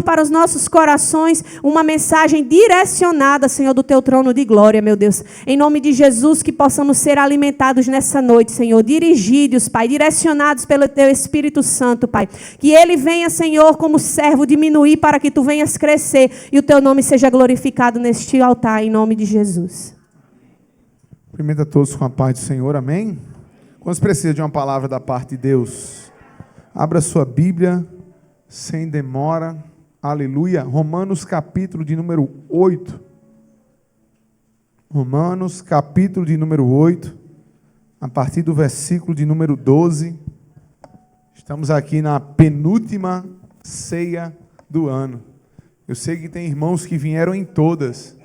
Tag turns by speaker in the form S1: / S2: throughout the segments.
S1: Senhor, para os nossos corações, uma mensagem direcionada, Senhor, do teu trono de glória, meu Deus. Em nome de Jesus, que possamos ser alimentados nessa noite, Senhor, dirigidos, Pai, direcionados pelo teu Espírito Santo, Pai. Que ele venha, Senhor, como servo, diminuir para que tu venhas crescer e o teu nome seja glorificado neste altar, em nome de Jesus.
S2: Cumprimento a todos com a paz do Senhor, amém? Quantos precisam de uma palavra da parte de Deus? Abra sua Bíblia, sem demora, aleluia. Romanos capítulo de número 8. Romanos capítulo de número 8, a partir do versículo de número 12. Estamos aqui na penúltima ceia do ano. Eu sei que tem irmãos que vieram em todas,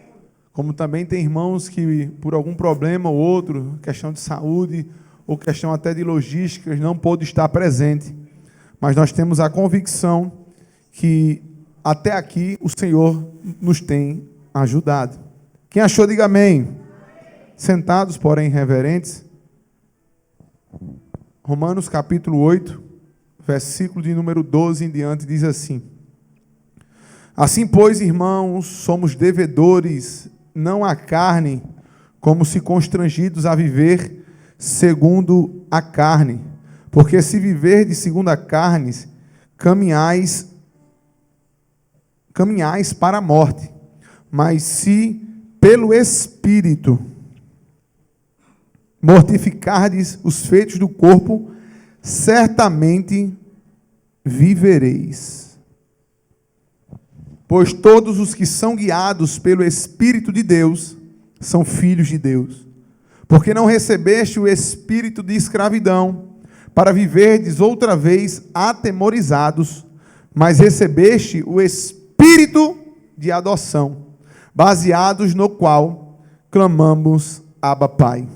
S2: como também tem irmãos que, por algum problema ou outro, questão de saúde, ou questão até de logística, não pôde estar presente. Mas nós temos a convicção que até aqui o Senhor nos tem ajudado. Quem achou, diga amém. Sentados, porém reverentes. Romanos capítulo 8, versículo de número 12 em diante, diz assim: Assim, pois, irmãos, somos devedores, não à carne, como se constrangidos a viver segundo a carne. Porque se viverdes segundo a carne, caminhais para a morte. Mas se pelo Espírito mortificardes os feitos do corpo, certamente vivereis. Pois todos os que são guiados pelo Espírito de Deus são filhos de Deus. Porque não recebeste o espírito de escravidão, para viverdes outra vez atemorizados, mas recebeste o espírito de adoção, baseados no qual clamamos, Abba, Pai.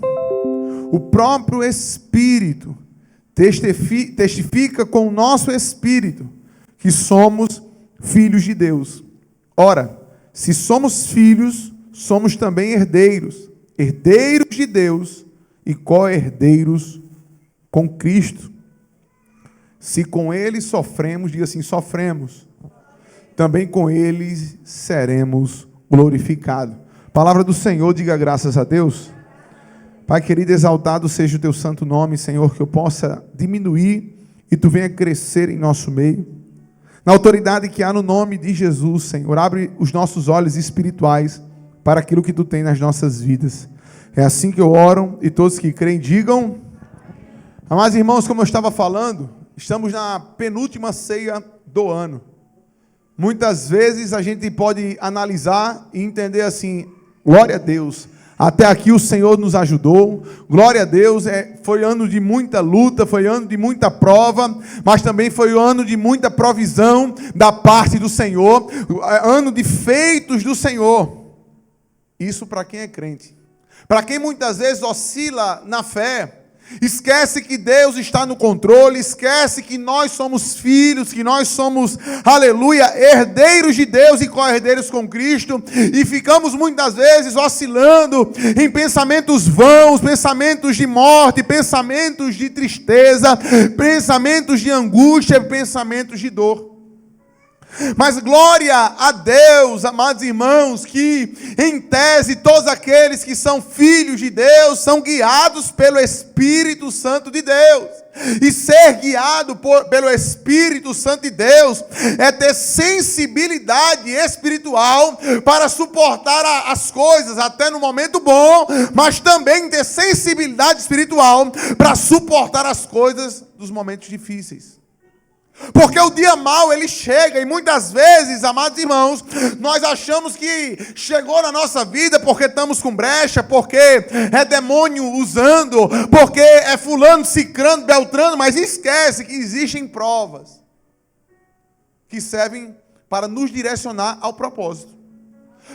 S2: O próprio Espírito testifica com o nosso espírito que somos filhos de Deus. Ora, se somos filhos, somos também herdeiros, herdeiros de Deus e co-herdeiros com Cristo. Se com Ele sofremos, diga assim, sofremos, também com Ele seremos glorificados. Palavra do Senhor, diga graças a Deus. Pai querido, exaltado seja o teu santo nome, Senhor, que eu possa diminuir e tu venha crescer em nosso meio. Na autoridade que há no nome de Jesus, Senhor, abre os nossos olhos espirituais para aquilo que tu tem nas nossas vidas. É assim que eu oro e todos que creem digam. Amados irmãos, como eu estava falando, estamos na penúltima ceia do ano. Muitas vezes a gente pode analisar e entender assim, glória a Deus, até aqui o Senhor nos ajudou, glória a Deus, foi ano de muita luta, foi ano de muita prova, mas também foi ano de muita provisão da parte do Senhor, ano de feitos do Senhor. Isso para quem é crente. Para quem muitas vezes oscila na fé, esquece que Deus está no controle, esquece que nós somos filhos, que nós somos, aleluia, herdeiros de Deus e co-herdeiros com Cristo, e ficamos muitas vezes oscilando em pensamentos vãos, pensamentos de morte, pensamentos de tristeza, pensamentos de angústia, pensamentos de dor. Mas glória a Deus, amados irmãos, que em tese todos aqueles que são filhos de Deus são guiados pelo Espírito Santo de Deus. E ser guiado pelo Espírito Santo de Deus é ter sensibilidade espiritual para suportar as coisas até no momento bom, mas também ter sensibilidade espiritual para suportar as coisas dos momentos difíceis. Porque o dia mau ele chega e muitas vezes, amados irmãos, nós achamos que chegou na nossa vida porque estamos com brecha, porque é demônio usando, porque é fulano, cicrano, beltrano, mas esquece que existem provas que servem para nos direcionar ao propósito.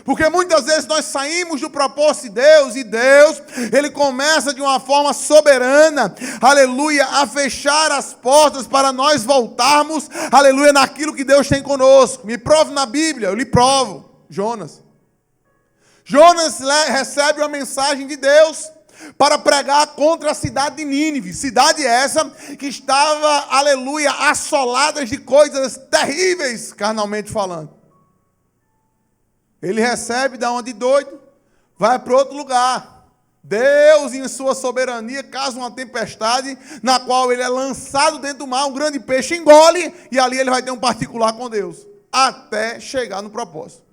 S2: Porque muitas vezes nós saímos do propósito de Deus, e Deus, Ele começa de uma forma soberana, aleluia, a fechar as portas para nós voltarmos, aleluia, naquilo que Deus tem conosco. Me prove na Bíblia, eu lhe provo. Jonas recebe uma mensagem de Deus, para pregar contra a cidade de Nínive. Cidade essa que estava, aleluia, assolada de coisas terríveis, carnalmente falando. Ele recebe da onde doido, vai para outro lugar. Deus, em sua soberania, causa uma tempestade, na qual ele é lançado dentro do mar, um grande peixe engole, e ali ele vai ter um particular com Deus, até chegar no propósito.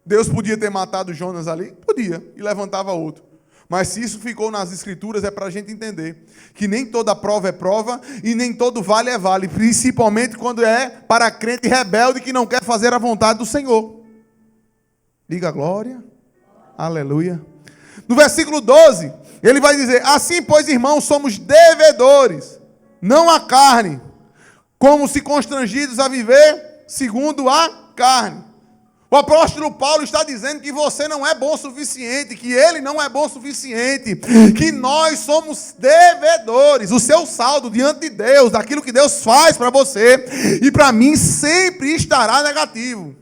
S2: Deus podia ter matado Jonas ali? Podia, e levantava outro. Mas se isso ficou nas Escrituras, é para a gente entender que nem toda prova é prova, e nem todo vale é vale, principalmente quando é para crente rebelde que não quer fazer a vontade do Senhor. Diga glória, aleluia. No versículo 12, ele vai dizer: assim, pois, irmãos, somos devedores, não a carne, como se constrangidos a viver segundo a carne. O apóstolo Paulo está dizendo que você não é bom o suficiente, que ele não é bom o suficiente, que nós somos devedores. O seu saldo diante de Deus, daquilo que Deus faz para você e para mim, sempre estará negativo.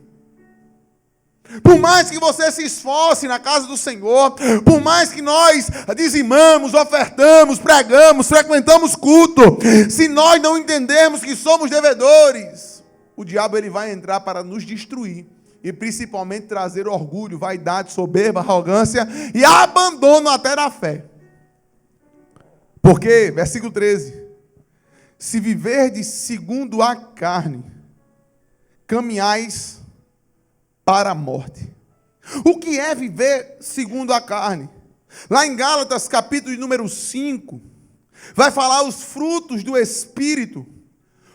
S2: Por mais que você se esforce na casa do Senhor, por mais que nós dizimamos, ofertamos, pregamos, frequentamos culto, se nós não entendermos que somos devedores, o diabo ele vai entrar para nos destruir. E principalmente trazer orgulho, vaidade, soberba, arrogância e abandono até da fé. Porque, versículo 13, se viverdes segundo a carne, caminhais para a morte. O que é viver segundo a carne? Lá em Gálatas, capítulo número 5, vai falar os frutos do Espírito,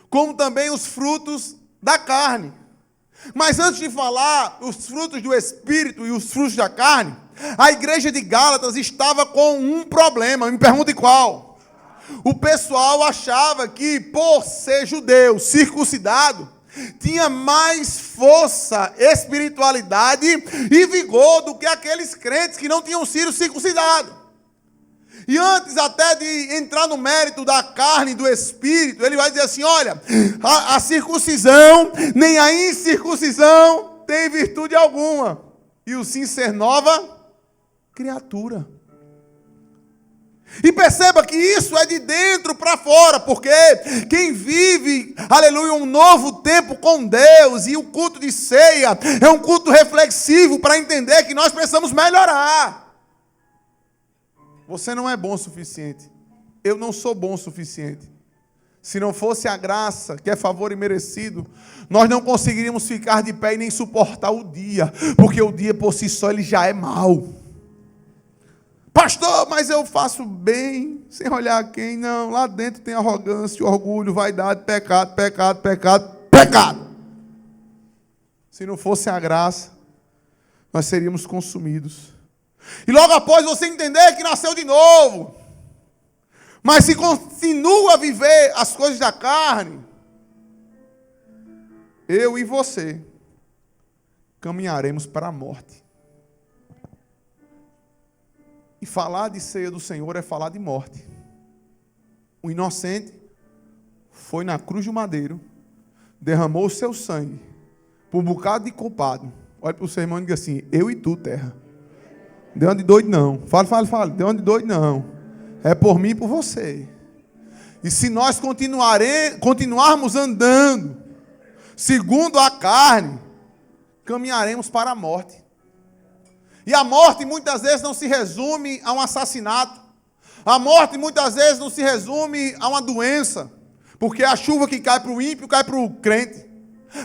S2: como também os frutos da carne. Mas antes de falar os frutos do Espírito e os frutos da carne, a igreja de Gálatas estava com um problema. Me pergunte qual? O pessoal achava que, por ser judeu, circuncidado, tinha mais força, espiritualidade e vigor do que aqueles crentes que não tinham sido circuncidados. E antes até de entrar no mérito da carne e do espírito, ele vai dizer assim: olha, a circuncisão, nem a incircuncisão tem virtude alguma. E o sim ser nova criatura. E perceba que isso é de dentro para fora, porque quem vive, aleluia, um novo tempo com Deus, e o culto de ceia é um culto reflexivo para entender que nós precisamos melhorar. Você não é bom o suficiente. Eu não sou bom o suficiente. Se não fosse a graça, que é favor imerecido, nós não conseguiríamos ficar de pé e nem suportar o dia, porque o dia por si só ele já é mau. Pastor, mas eu faço bem, sem olhar quem. Não, lá dentro tem arrogância, orgulho, vaidade, pecado, pecado, pecado, pecado. Se não fosse a graça, nós seríamos consumidos. E logo após você entender que nasceu de novo, mas se continua a viver as coisas da carne, eu e você caminharemos para a morte. E falar de ceia do Senhor é falar de morte. O inocente foi na cruz do madeiro, derramou o seu sangue por um bocado de culpado. Olha para o seu irmão e diga assim: eu e tu, terra. Deu uma de doido não. Fala. Deu uma de doido não. É por mim e por você. E se nós continuarmos andando segundo a carne, caminharemos para a morte. E a morte muitas vezes não se resume a um assassinato. A morte muitas vezes não se resume a uma doença. Porque a chuva que cai para o ímpio, cai para o crente.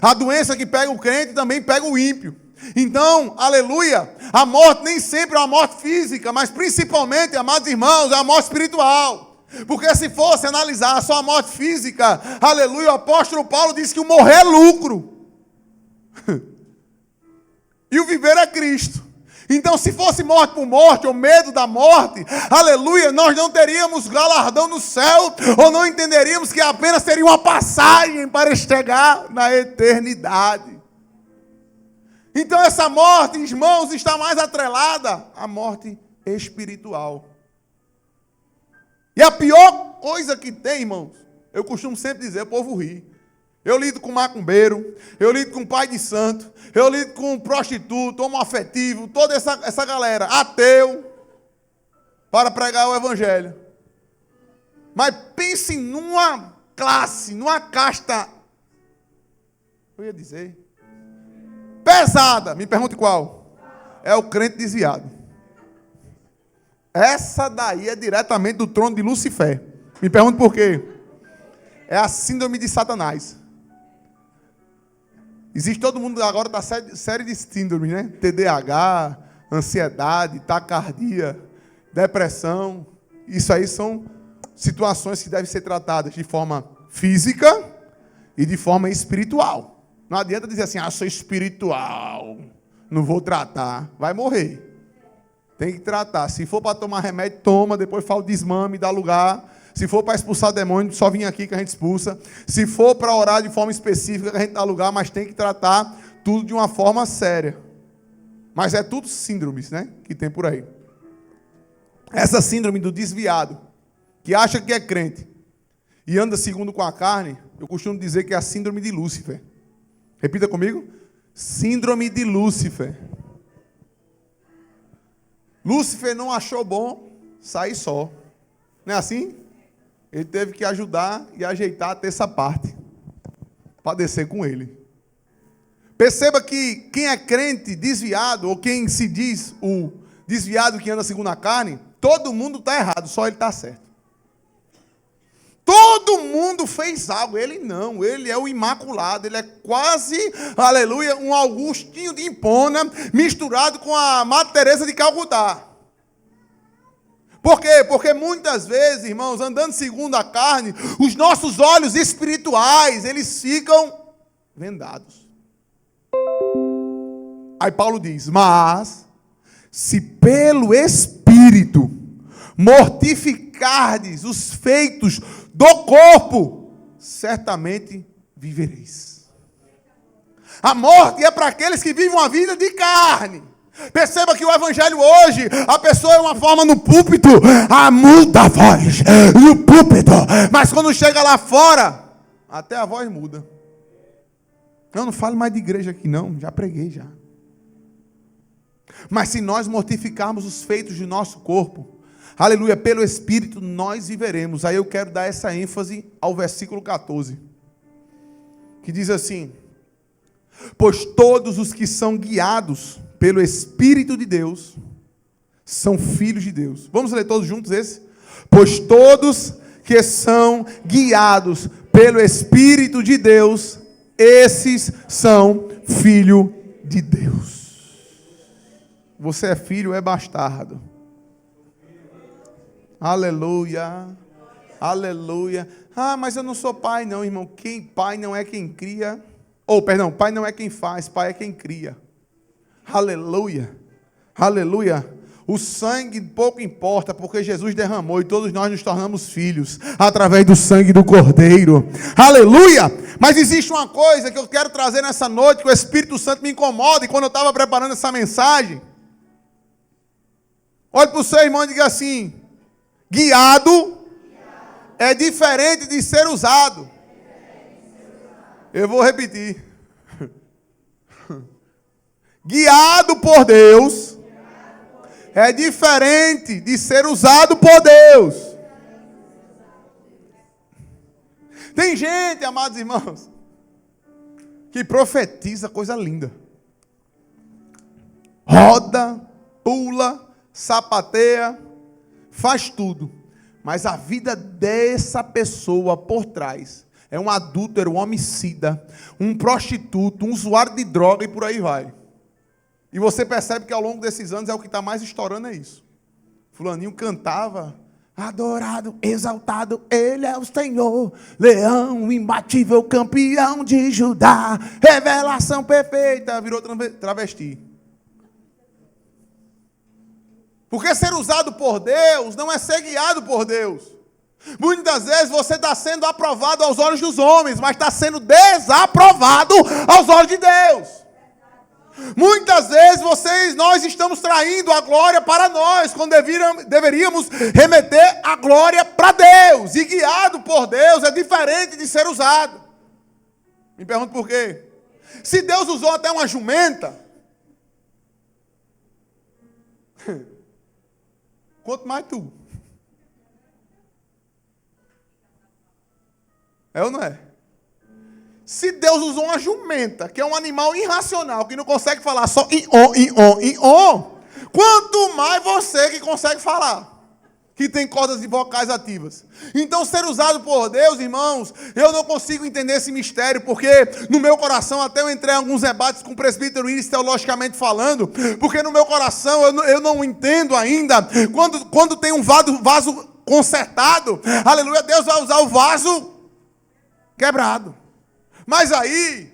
S2: A doença que pega o crente também pega o ímpio. Então, aleluia, a morte nem sempre é uma morte física, mas principalmente, amados irmãos, é uma morte espiritual. Porque se fosse analisar só a morte física, aleluia, o apóstolo Paulo disse que o morrer é lucro. E o viver é Cristo. Então, se fosse morte por morte, ou medo da morte, aleluia, nós não teríamos galardão no céu, ou não entenderíamos que apenas seria uma passagem para chegar na eternidade. Então essa morte, irmãos, está mais atrelada à morte espiritual. E a pior coisa que tem, irmãos, eu costumo sempre dizer, o povo ri. Eu lido com macumbeiro, eu lido com pai de santo, eu lido com prostituto, homoafetivo, toda essa galera, ateu. para pregar o evangelho. Mas pense numa classe, numa casta, eu ia dizer, pesada. Me pergunte qual. É o crente desviado. Essa daí é diretamente do trono de Lucifer. Me pergunte por quê. É a síndrome de Satanás. Existe, todo mundo agora está série de síndromes, né? TDAH, ansiedade, taquicardia, depressão. Isso aí são situações que devem ser tratadas de forma física e de forma espiritual. Não adianta dizer assim, sou espiritual, não vou tratar. Vai morrer. Tem que tratar. Se for para tomar remédio, toma, depois fala o desmame, dá lugar. Se for para expulsar demônio, só vim aqui que a gente expulsa. Se for para orar de forma específica, a gente dá lugar, mas tem que tratar tudo de uma forma séria. Mas é tudo síndromes, né, que tem por aí. Essa síndrome do desviado, que acha que é crente e anda segundo com a carne, eu costumo dizer que é a síndrome de Lúcifer. Repita comigo. Síndrome de Lúcifer. Lúcifer não achou bom sair só. Não é assim? Ele teve que ajudar e ajeitar a terça parte para descer com ele. Perceba que quem é crente desviado, ou quem se diz o desviado que anda segundo a carne, todo mundo está errado, só ele está certo. Todo mundo fez algo, ele não, ele é o imaculado, ele é quase, aleluia, um Augustinho de Hipona misturado com a Madre Teresa de Calcutá. Por quê? Porque muitas vezes, irmãos, andando segundo a carne, os nossos olhos espirituais, eles ficam vendados. Aí Paulo diz, mas se pelo Espírito mortificardes os feitos do corpo, certamente vivereis. A morte é para aqueles que vivem uma vida de carne. Perceba que o evangelho hoje, a pessoa é uma forma no púlpito, muda a voz no púlpito, mas quando chega lá fora, até a voz muda. Eu não falo mais de igreja aqui não, já preguei já. Mas se nós mortificarmos os feitos de nosso corpo, aleluia, pelo Espírito nós viveremos. Aí eu quero dar essa ênfase ao versículo 14, que diz assim, pois todos os que são guiados pelo Espírito de Deus, são filhos de Deus. Vamos ler todos juntos esse? Pois todos que são guiados pelo Espírito de Deus, esses são filhos de Deus. Você é filho, é bastardo. Aleluia, aleluia. Mas eu não sou pai não, irmão. Pai não é quem cria. Pai não é quem faz, pai é quem cria. Aleluia, aleluia. O sangue pouco importa, porque Jesus derramou e todos nós nos tornamos filhos através do sangue do Cordeiro. Aleluia! Mas existe uma coisa que eu quero trazer nessa noite, que o Espírito Santo me incomoda, e quando eu estava preparando essa mensagem, olhe para o seu irmão e diga assim, guiado é diferente de ser usado. Eu vou repetir. Guiado por Deus é diferente de ser usado por Deus. Tem gente, amados irmãos, que profetiza coisa linda. Roda, pula, sapateia, faz tudo. Mas a vida dessa pessoa por trás é um adúltero, um homicida, um prostituto, um usuário de droga e por aí vai. E você percebe que ao longo desses anos é o que está mais estourando, é isso. Fulaninho cantava, adorado, exaltado, ele é o Senhor, leão imbatível, campeão de Judá, revelação perfeita, virou travesti. Porque ser usado por Deus não é ser guiado por Deus. Muitas vezes você está sendo aprovado aos olhos dos homens, mas está sendo desaprovado aos olhos de Deus. Muitas vezes nós estamos traindo a glória para nós, quando deveríamos remeter a glória para Deus. E guiado por Deus é diferente de ser usado. Me pergunto por quê? Se Deus usou até uma jumenta, Quanto mais tu. É ou não é? Se Deus usou uma jumenta, que é um animal irracional, que não consegue falar só em on, quanto mais você que consegue falar, que tem cordas vocais ativas. Então, ser usado por Deus, irmãos, eu não consigo entender esse mistério, porque no meu coração, até eu entrei em alguns debates com o presbítero Iris, teologicamente falando, porque no meu coração eu não entendo ainda, quando tem um vaso consertado, aleluia, Deus vai usar o vaso quebrado. Mas aí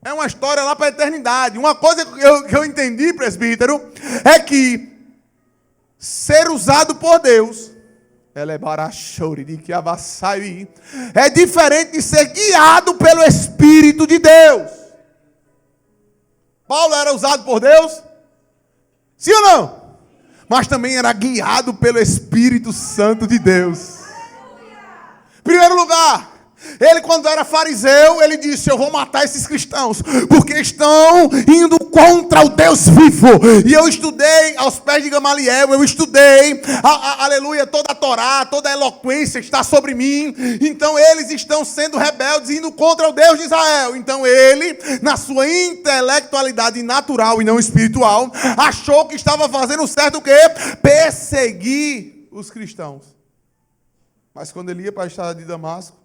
S2: é uma história lá para a eternidade. Uma coisa que eu entendi, presbítero, é que ser usado por Deus é diferente de ser guiado pelo Espírito de Deus. Paulo era usado por Deus? Sim ou não? Mas também era guiado pelo Espírito Santo de Deus. Primeiro lugar, ele, quando era fariseu, ele disse: eu vou matar esses cristãos, porque estão indo contra o Deus vivo. E eu estudei aos pés de Gamaliel, eu estudei, aleluia, toda a Torá, toda a eloquência está sobre mim. Então eles estão sendo rebeldes, indo contra o Deus de Israel. Então ele, na sua intelectualidade natural e não espiritual, achou que estava fazendo certo o quê? Perseguir os cristãos. Mas quando ele ia para a estrada de Damasco,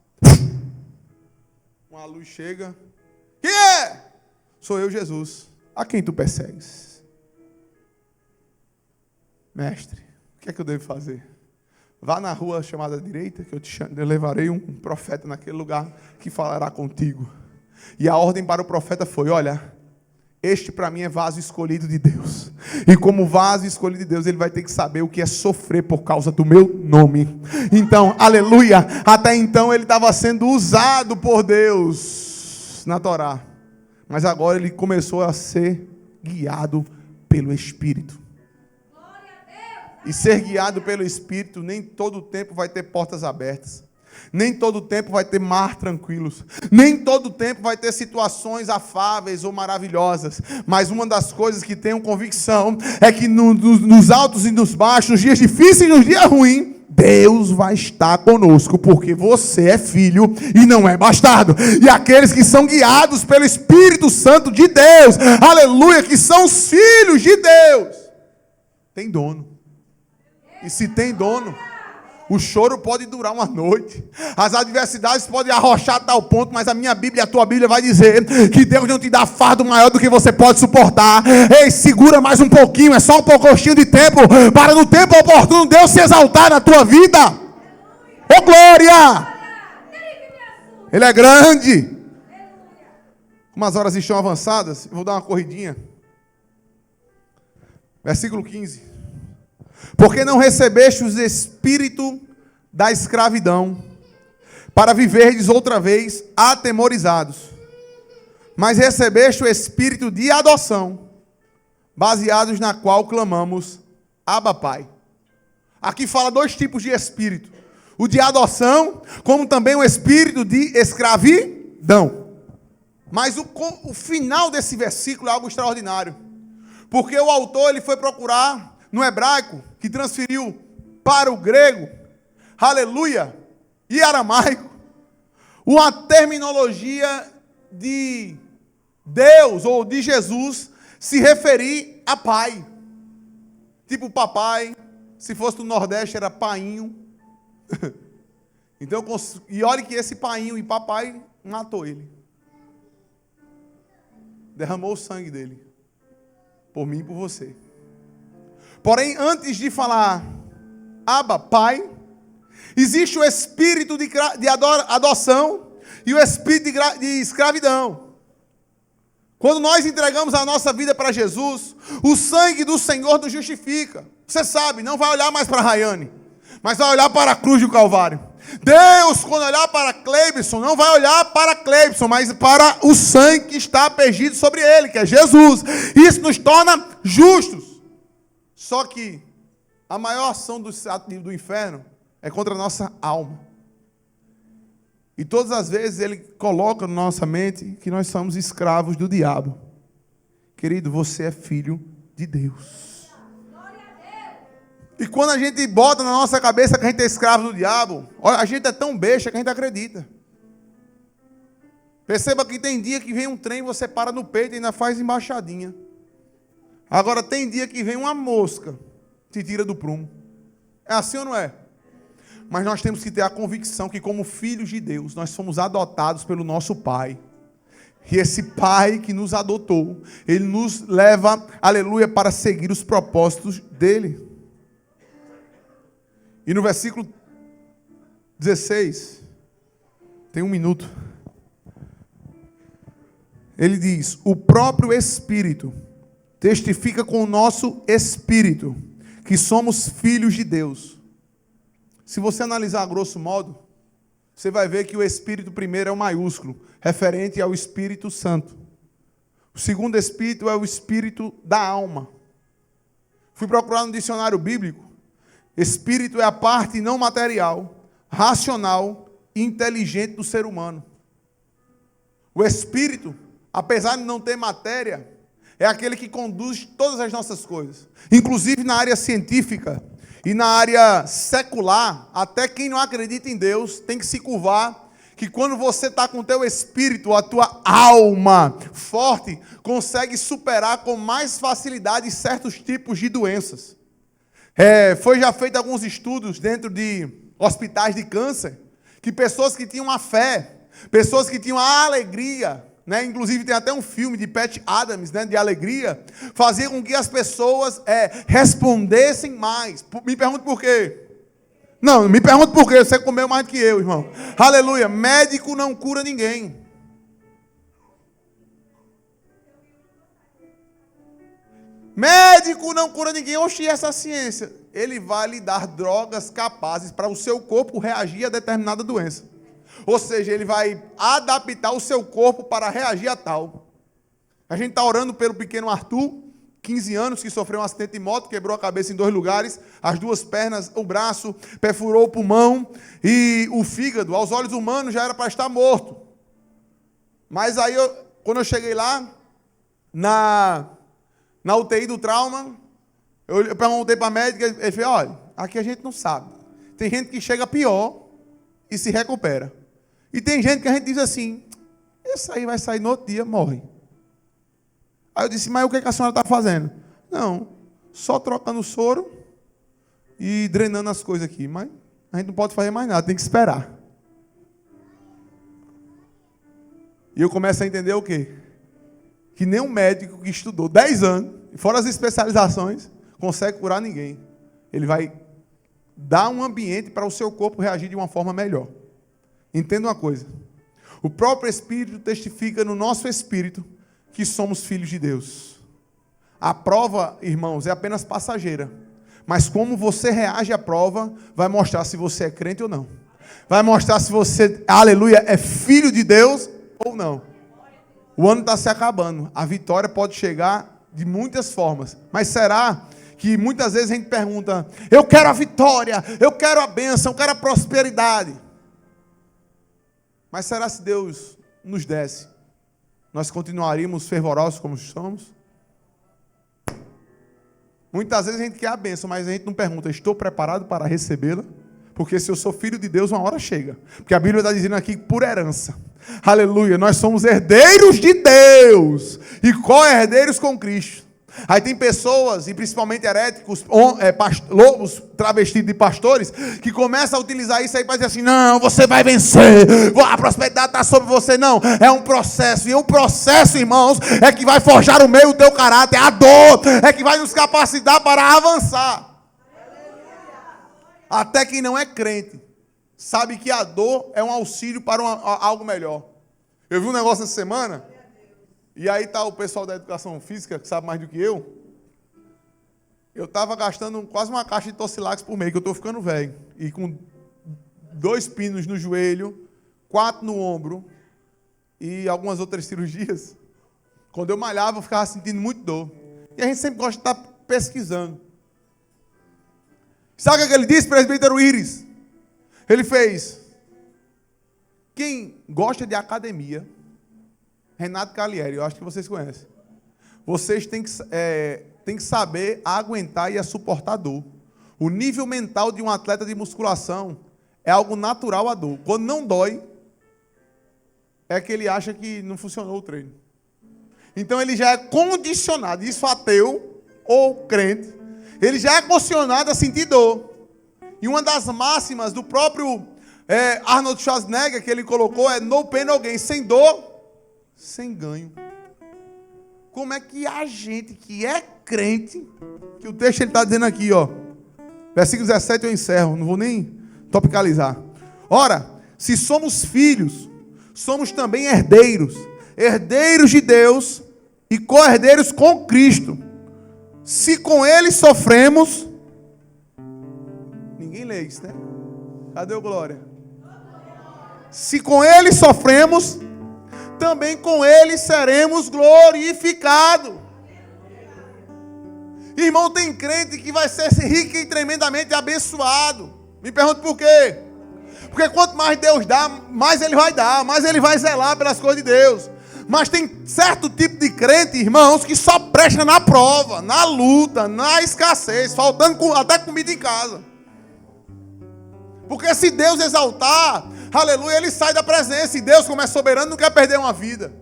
S2: uma luz chega. Quem é? Sou eu, Jesus. A quem tu persegues? Mestre, o que é que eu devo fazer? Vá na rua chamada direita, que eu levarei um profeta naquele lugar que falará contigo. E a ordem para o profeta foi: olha, este para mim é vaso escolhido de Deus. E como vaso escolhido de Deus, ele vai ter que saber o que é sofrer por causa do meu nome. Então, aleluia, até então ele estava sendo usado por Deus na Torá. Mas agora ele começou a ser guiado pelo Espírito. E ser guiado pelo Espírito, nem todo o tempo vai ter portas abertas. Nem todo tempo vai ter mar tranquilos. Nem todo tempo vai ter situações afáveis ou maravilhosas. Mas uma das coisas que tenho convicção é que nos altos e nos baixos, nos dias difíceis e nos dias ruins, Deus vai estar conosco, porque você é filho e não é bastardo. E aqueles que são guiados pelo Espírito Santo de Deus, aleluia, que são os filhos de Deus, tem dono. E se tem dono, o choro pode durar uma noite. As adversidades podem arrochar a tal ponto, mas a minha Bíblia e a tua Bíblia vai dizer que Deus não te dá fardo maior do que você pode suportar. Ei, segura mais um pouquinho, é só um pouquinho de tempo, para no tempo oportuno Deus se exaltar na tua vida. Ô glória! Ele é grande. Como as horas estão avançadas, eu vou dar uma corridinha. Versículo 15. Porque não recebeste o espírito da escravidão, para viverdes outra vez atemorizados, mas recebeste o espírito de adoção, baseados na qual clamamos: Abba, Pai. Aqui fala dois tipos de espírito: o de adoção, como também o espírito de escravidão. Mas o final desse versículo é algo extraordinário, porque o autor ele foi procurar no hebraico, que transferiu para o grego, aleluia, e aramaico, uma terminologia de Deus ou de Jesus se referir a pai. Tipo papai, se fosse do Nordeste era painho. Então, e olha que esse painho e papai matou ele. Derramou o sangue dele. Por mim e por você. Porém, antes de falar Abba, Pai, existe o espírito de adoção e o espírito de escravidão. Quando nós entregamos a nossa vida para Jesus, o sangue do Senhor nos justifica. Você sabe, não vai olhar mais para Rayane, mas vai olhar para a cruz do Calvário. Deus, quando olhar para Cleibson, não vai olhar para Cleibson, mas para o sangue que está aspergido sobre ele, que é Jesus. Isso nos torna justos. Só que a maior ação do inferno é contra a nossa alma. E todas as vezes ele coloca na nossa mente que nós somos escravos do diabo. Querido, você é filho de Deus. E quando a gente bota na nossa cabeça que a gente é escravo do diabo, a gente é tão besta que a gente acredita. Perceba que tem dia que vem um trem, você para no peito e ainda faz embaixadinha. Agora tem dia que vem uma mosca, te tira do prumo. É assim ou não é? Mas nós temos que ter a convicção que, como filhos de Deus, nós fomos adotados pelo nosso Pai. E esse Pai que nos adotou, Ele nos leva, aleluia, para seguir os propósitos dEle. E no versículo 16, tem 1 minuto. Ele diz: o próprio Espírito testifica com o nosso espírito que somos filhos de Deus. Se você analisar a grosso modo, você vai ver que o Espírito primeiro é o maiúsculo, referente ao Espírito Santo. O segundo Espírito é o Espírito da alma. Fui procurar no dicionário bíblico. Espírito é a parte não material, racional e inteligente do ser humano. O Espírito, apesar de não ter matéria, é aquele que conduz todas as nossas coisas. Inclusive na área científica e na área secular, até quem não acredita em Deus tem que se curvar, que quando você está com o teu espírito, a tua alma forte, consegue superar com mais facilidade certos tipos de doenças. Foi já feito alguns estudos dentro de hospitais de câncer, que pessoas que tinham a fé, pessoas que tinham a alegria, né? Inclusive tem até um filme de Pat Adams, né, de alegria, fazia com que as pessoas respondessem mais. Me pergunto por quê? Não, me pergunto por quê, você comeu mais do que eu, irmão. Aleluia, médico não cura ninguém. Médico não cura ninguém. Oxi, essa ciência. Ele vai lhe dar drogas capazes para o seu corpo reagir a determinada doença. Ou seja, ele vai adaptar o seu corpo para reagir a tal. A gente está orando pelo pequeno Arthur, 15 anos, que sofreu um acidente de moto, quebrou a cabeça em 2 lugares, as 2 pernas, o braço, perfurou o pulmão e o fígado, aos olhos humanos, já era para estar morto. Mas aí, quando eu cheguei lá, na UTI do trauma, eu perguntei para a médica, ele falou: olha, aqui a gente não sabe. Tem gente que chega pior e se recupera. E tem gente que a gente diz assim: esse aí vai sair no outro dia, morre. Aí eu disse: mas o que a senhora está fazendo? Não, só trocando soro e drenando as coisas aqui. Mas a gente não pode fazer mais nada, tem que esperar. E eu começo a entender o quê? Que nem um médico que estudou 10 anos, fora as especializações, consegue curar ninguém. Ele vai dar um ambiente para o seu corpo reagir de uma forma melhor. Entenda uma coisa: o próprio Espírito testifica no nosso espírito que somos filhos de Deus. A prova, irmãos, é apenas passageira. Mas como você reage à prova, vai mostrar se você é crente ou não. Vai mostrar se você, aleluia, é filho de Deus ou não. O ano está se acabando. A vitória pode chegar de muitas formas. Mas será que muitas vezes a gente pergunta: eu quero a vitória, eu quero a bênção, eu quero a prosperidade. Mas será se Deus nos desse, nós continuaríamos fervorosos como somos? Muitas vezes a gente quer a bênção, mas a gente não pergunta: estou preparado para recebê-la? Porque se eu sou filho de Deus, uma hora chega. Porque a Bíblia está dizendo aqui por herança. Aleluia, nós somos herdeiros de Deus e co-herdeiros com Cristo. Aí tem pessoas, e principalmente heréticos, lobos travestidos de pastores, que começam a utilizar isso aí para dizer assim: não, você vai vencer, a prosperidade está sobre você. Não, é um processo, e o processo, irmãos, é que vai forjar o meio do teu caráter. A dor é que vai nos capacitar para avançar. Até quem não é crente sabe que a dor é um auxílio para algo melhor. Eu vi um negócio essa semana, e aí está o pessoal da educação física, que sabe mais do que eu. Eu estava gastando quase uma caixa de Tocilax por mês, que eu estou ficando velho. E com 2 pinos no joelho, 4 no ombro e algumas outras cirurgias. Quando eu malhava, eu ficava sentindo muito dor. E a gente sempre gosta de estar pesquisando. Sabe o que ele disse, presbítero Iris? Ele fez: quem gosta de academia, Renato Calieri, eu acho que vocês conhecem. Vocês têm que saber aguentar e suportar dor. O nível mental de um atleta de musculação é algo natural à dor. Quando não dói, é que ele acha que não funcionou o treino. Então ele já é condicionado, isso ateu ou crente, ele já é condicionado a sentir dor. E uma das máximas do próprio Arnold Schwarzenegger que ele colocou é no pain, no gain, sem dor, sem ganho. Como é que a gente que é crente, que o texto ele está dizendo aqui, ó, versículo 17 eu encerro, não vou nem topicalizar. Ora, se somos filhos, somos também herdeiros, herdeiros de Deus e co-herdeiros com Cristo. Se com Ele sofremos, ninguém lê isso, né? Cadê o glória? Se com Ele sofremos, também com Ele seremos glorificados. Irmão, tem crente que vai ser rico e tremendamente abençoado. Me pergunto por quê? Porque quanto mais Deus dá, mais Ele vai dar, mais Ele vai zelar pelas coisas de Deus. Mas tem certo tipo de crente, irmãos, que só presta na prova, na luta, na escassez, faltando até comida em casa. Porque se Deus exaltar, aleluia, Ele sai da presença. E Deus, como é soberano, não quer perder uma vida.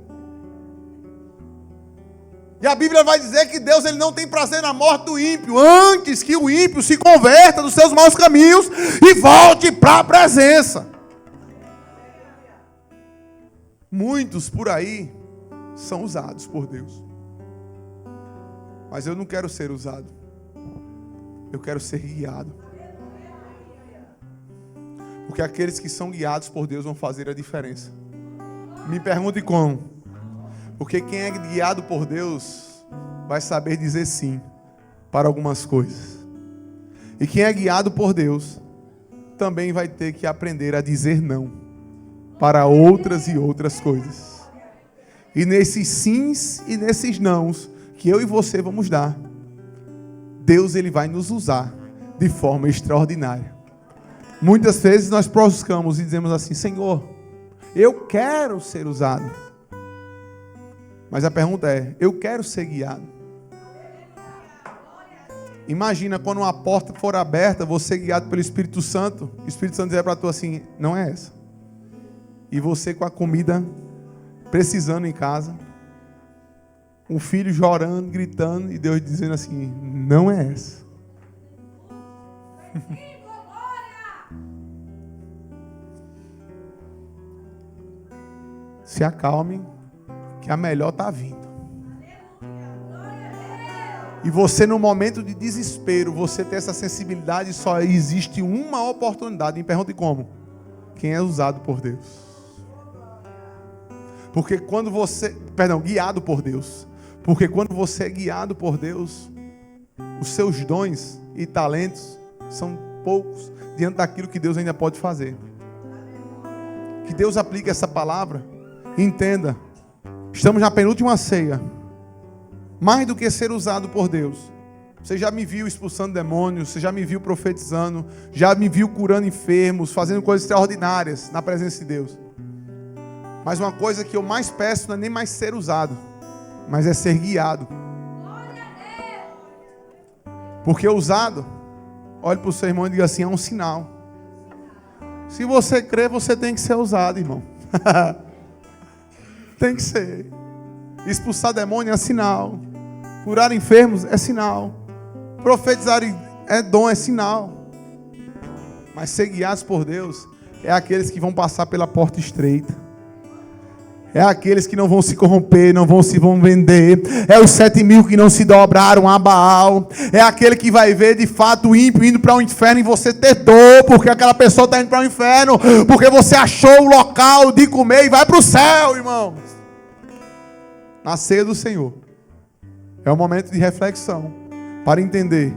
S2: E a Bíblia vai dizer que Deus ele não tem prazer na morte do ímpio, antes que o ímpio se converta dos seus maus caminhos e volte para a presença. Muitos por aí são usados por Deus. Mas eu não quero ser usado. Eu quero ser guiado. Porque aqueles que são guiados por Deus vão fazer a diferença. Me pergunte como. Porque quem é guiado por Deus vai saber dizer sim para algumas coisas. E quem é guiado por Deus também vai ter que aprender a dizer não para outras e outras coisas. E nesses sims e nesses nãos que eu e você vamos dar, Deus ele vai nos usar de forma extraordinária. Muitas vezes nós buscamos e dizemos assim: Senhor, eu quero ser usado. Mas a pergunta é: eu quero ser guiado? Imagina quando uma porta for aberta, você guiado pelo Espírito Santo, o Espírito Santo dizer para tu assim: não é essa. E você com a comida precisando em casa, um filho chorando, gritando, e Deus dizendo assim: não é essa. Se acalme, que a melhor está vindo. E você no momento de desespero, você ter essa sensibilidade, só existe uma oportunidade. Me pergunte como? Quem é usado por Deus. Porque quando você, guiado por Deus. Porque quando você é guiado por Deus, os seus dons e talentos são poucos diante daquilo que Deus ainda pode fazer. Que Deus aplique essa palavra. Entenda. Estamos na penúltima ceia. Mais do que ser usado por Deus. Você já me viu expulsando demônios, você já me viu profetizando, já me viu curando enfermos, fazendo coisas extraordinárias na presença de Deus. Mas uma coisa que eu mais peço não é nem mais ser usado, mas é ser guiado. Porque usado, olhe para o seu irmão e diga assim: é um sinal. Se você crê, você tem que ser usado, irmão. Tem que ser. Expulsar demônio é sinal. Curar enfermos é sinal. Profetizar é dom, é sinal. Mas ser guiados por Deus é aqueles que vão passar pela porta estreita. É aqueles que não vão se corromper, não vão se vender. É os 7.000 que não se dobraram a Baal. É aquele que vai ver de fato o ímpio indo para o inferno e você ter dor, porque aquela pessoa está indo para o inferno, porque você achou o local de comer e vai para o céu, irmãos. Na ceia do Senhor é um momento de reflexão para entender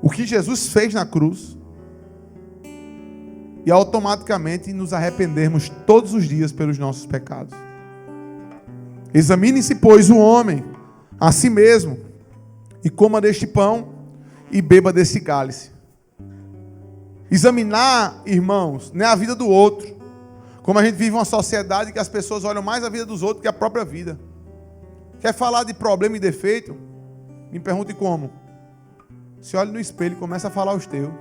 S2: o que Jesus fez na cruz e automaticamente nos arrependermos todos os dias pelos nossos pecados. Examine-se, pois, o homem a si mesmo, e coma deste pão e beba desse cálice. Examinar, irmãos, não é a vida do outro. Como a gente vive uma sociedade que as pessoas olham mais a vida dos outros que a própria vida. Quer falar de problema e defeito? Me pergunte como. Se olha no espelho e começa a falar os teus.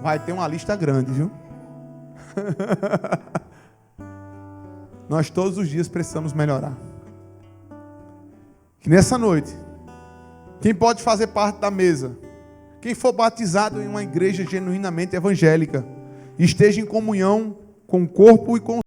S2: Vai ter uma lista grande, viu? Nós todos os dias precisamos melhorar. Que nessa noite, quem pode fazer parte da mesa, quem for batizado em uma igreja genuinamente evangélica, esteja em comunhão com o corpo e com